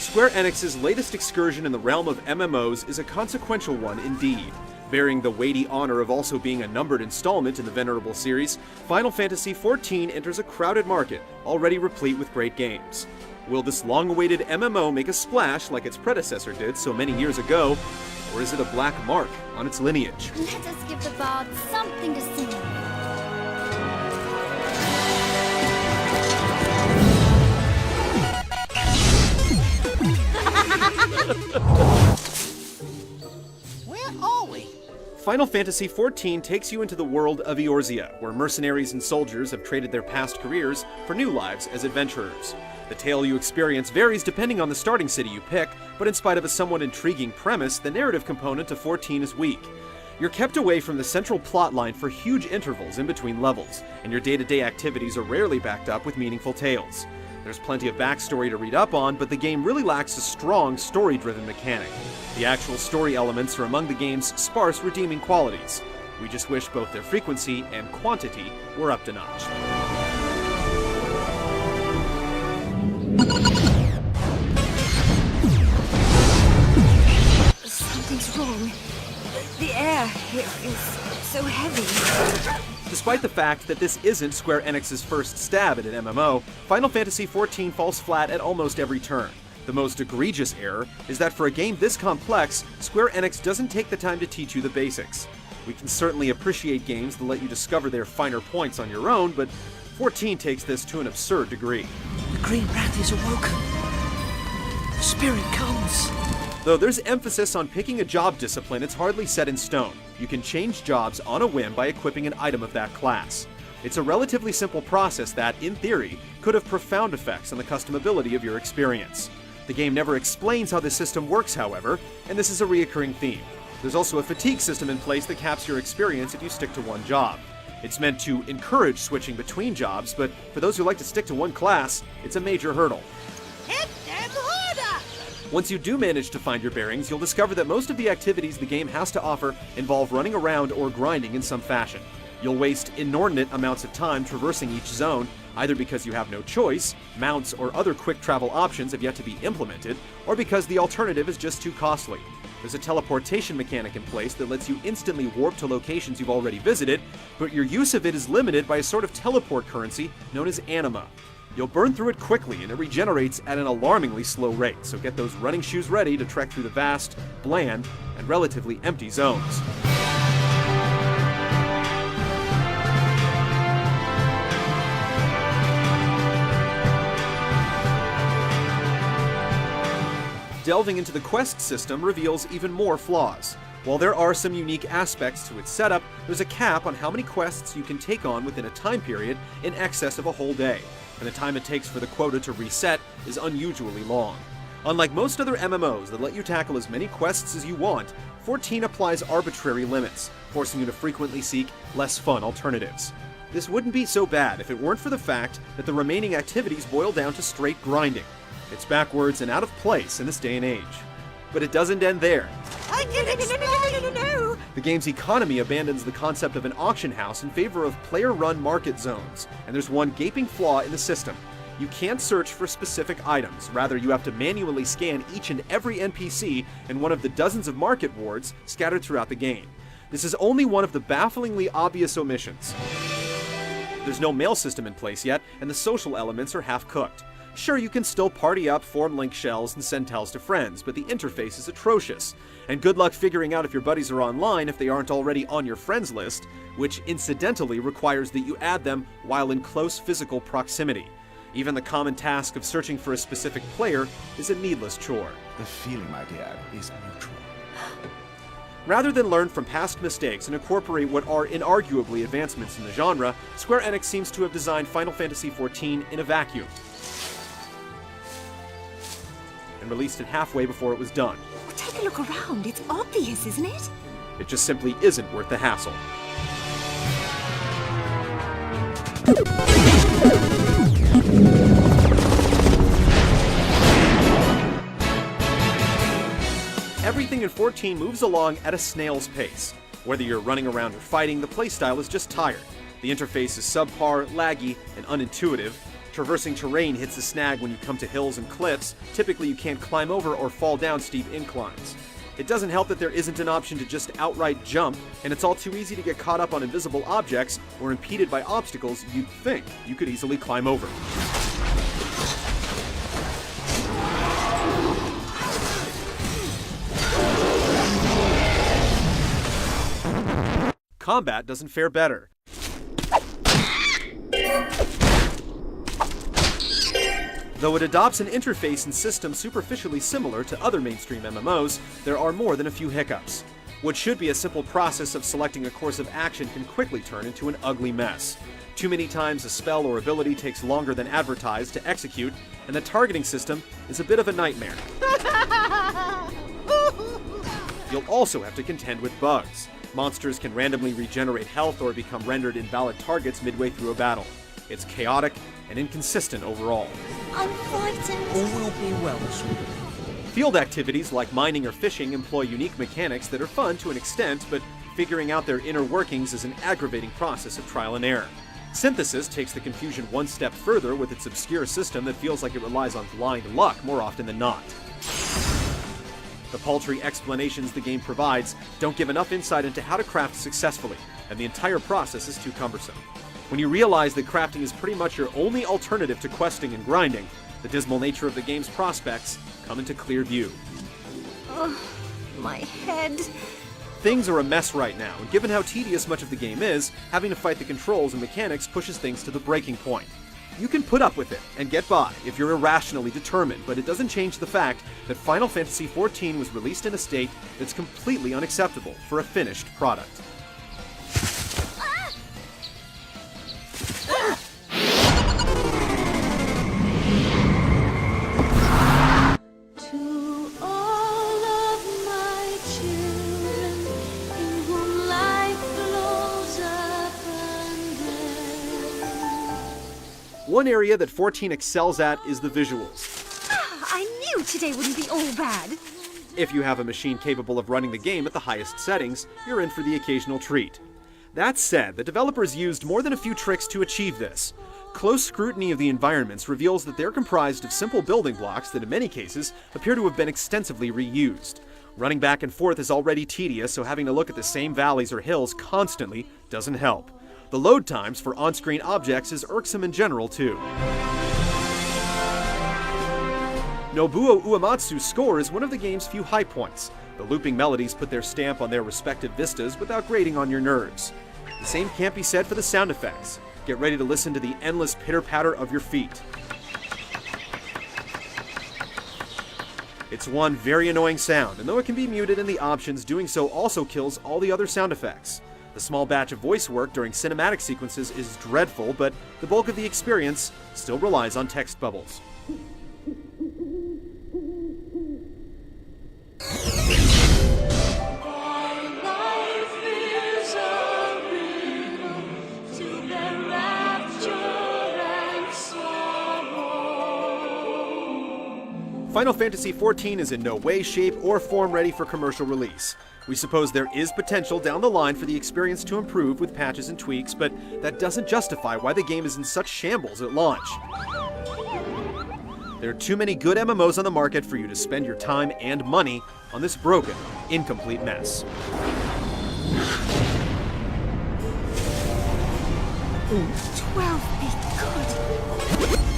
Square Enix's latest excursion in the realm of MMOs is a consequential one indeed. Bearing the weighty honor of also being a numbered installment in the venerable series, Final Fantasy XIV enters a crowded market, already replete with great games. Will this long-awaited MMO make a splash like its predecessor did so many years ago, or is it a black mark on its lineage? Let us give the bard something to sing. Where are we? Final Fantasy XIV takes you into the world of Eorzea, where mercenaries and soldiers have traded their past careers for new lives as adventurers. The tale you experience varies depending on the starting city you pick, but in spite of a somewhat intriguing premise, the narrative component of 14 is weak. You're kept away from the central plotline for huge intervals in between levels, and your day-to-day activities are rarely backed up with meaningful tales. There's plenty of backstory to read up on, but the game really lacks a strong, story-driven mechanic. The actual story elements are among the game's sparse redeeming qualities. We just wish both their frequency and quantity were up to notch. Something's wrong. The air here is so heavy. Despite the fact that this isn't Square Enix's first stab at an MMO, Final Fantasy XIV falls flat at almost every turn. The most egregious error is that for a game this complex, Square Enix doesn't take the time to teach you the basics. We can certainly appreciate games that let you discover their finer points on your own, but 14 takes this to an absurd degree. The Green Wrath is awoken. The spirit comes. Though there's emphasis on picking a job discipline, it's hardly set in stone. You can change jobs on a whim by equipping an item of that class. It's a relatively simple process that, in theory, could have profound effects on the customability of your experience. The game never explains how the system works, however, and this is a recurring theme. There's also a fatigue system in place that caps your experience if you stick to one job. It's meant to encourage switching between jobs, but for those who like to stick to one class, it's a major hurdle. Hit them harder! Once you do manage to find your bearings, you'll discover that most of the activities the game has to offer involve running around or grinding in some fashion. You'll waste inordinate amounts of time traversing each zone, either because you have no choice, mounts or other quick travel options have yet to be implemented, or because the alternative is just too costly. There's a teleportation mechanic in place that lets you instantly warp to locations you've already visited, but your use of it is limited by a sort of teleport currency known as anima. You'll burn through it quickly and it regenerates at an alarmingly slow rate, so get those running shoes ready to trek through the vast, bland, and relatively empty zones. Delving into the quest system reveals even more flaws. While there are some unique aspects to its setup, there's a cap on how many quests you can take on within a time period in excess of a whole day, and the time it takes for the quota to reset is unusually long. Unlike most other MMOs that let you tackle as many quests as you want, 14 applies arbitrary limits, forcing you to frequently seek less fun alternatives. This wouldn't be so bad if it weren't for the fact that the remaining activities boil down to straight grinding. It's backwards and out of place in this day and age. But it doesn't end there. I can explain! No! The game's economy abandons the concept of an auction house in favor of player-run market zones, and there's one gaping flaw in the system. You can't search for specific items, rather you have to manually scan each and every NPC in one of the dozens of market wards scattered throughout the game. This is only one of the bafflingly obvious omissions. There's no mail system in place yet, and the social elements are half-cooked. Sure, you can still party up, form link shells, and send tells to friends, but the interface is atrocious. And good luck figuring out if your buddies are online if they aren't already on your friends list, which incidentally requires that you add them while in close physical proximity. Even the common task of searching for a specific player is a needless chore. The feeling, my dear, is mutual. Rather than learn from past mistakes and incorporate what are inarguably advancements in the genre, Square Enix seems to have designed Final Fantasy XIV in a vacuum, and released it halfway before it was done. Well, take a look around. It's obvious, isn't it? It just simply isn't worth the hassle. Everything in 14 moves along at a snail's pace. Whether you're running around or fighting, the playstyle is just tired. The interface is subpar, laggy, and unintuitive, Traversing terrain hits a snag when you come to hills and cliffs. Typically you can't climb over or fall down steep inclines. It doesn't help that there isn't an option to just outright jump, and it's all too easy to get caught up on invisible objects or impeded by obstacles you'd think you could easily climb over. Combat doesn't fare better. Though it adopts an interface and system superficially similar to other mainstream MMOs, there are more than a few hiccups. What should be a simple process of selecting a course of action can quickly turn into an ugly mess. Too many times a spell or ability takes longer than advertised to execute, and the targeting system is a bit of a nightmare. You'll also have to contend with bugs. Monsters can randomly regenerate health or become rendered invalid targets midway through a battle. It's chaotic and inconsistent overall. I'm frightened. All will be well, sweetie. Field activities like mining or fishing employ unique mechanics that are fun to an extent, but figuring out their inner workings is an aggravating process of trial and error. Synthesis takes the confusion one step further with its obscure system that feels like it relies on blind luck more often than not. The paltry explanations the game provides don't give enough insight into how to craft successfully, and the entire process is too cumbersome. When you realize that crafting is pretty much your only alternative to questing and grinding, the dismal nature of the game's prospects come into clear view. Oh, my head. Things are a mess right now, and given how tedious much of the game is, having to fight the controls and mechanics pushes things to the breaking point. You can put up with it and get by if you're irrationally determined, but it doesn't change the fact that Final Fantasy XIV was released in a state that's completely unacceptable for a finished product. To all of my children, in whom life flows abundant. One area that 14 excels at is the visuals. I knew today wouldn't be all bad. If you have a machine capable of running the game at the highest settings, you're in for the occasional treat. That said, the developers used more than a few tricks to achieve this. Close scrutiny of the environments reveals that they're comprised of simple building blocks that in many cases appear to have been extensively reused. Running back and forth is already tedious, so having to look at the same valleys or hills constantly doesn't help. The load times for on-screen objects is irksome in general too. Nobuo Uematsu's score is one of the game's few high points. The looping melodies put their stamp on their respective vistas without grating on your nerves. The same can't be said for the sound effects. Get ready to listen to the endless pitter-patter of your feet. It's one very annoying sound, and though it can be muted in the options, doing so also kills all the other sound effects. The small batch of voice work during cinematic sequences is dreadful, but the bulk of the experience still relies on text bubbles. Final Fantasy XIV is in no way, shape, or form ready for commercial release. We suppose there is potential down the line for the experience to improve with patches and tweaks, but that doesn't justify why the game is in such shambles at launch. There are too many good MMOs on the market for you to spend your time and money on this broken, incomplete mess. 12 be good.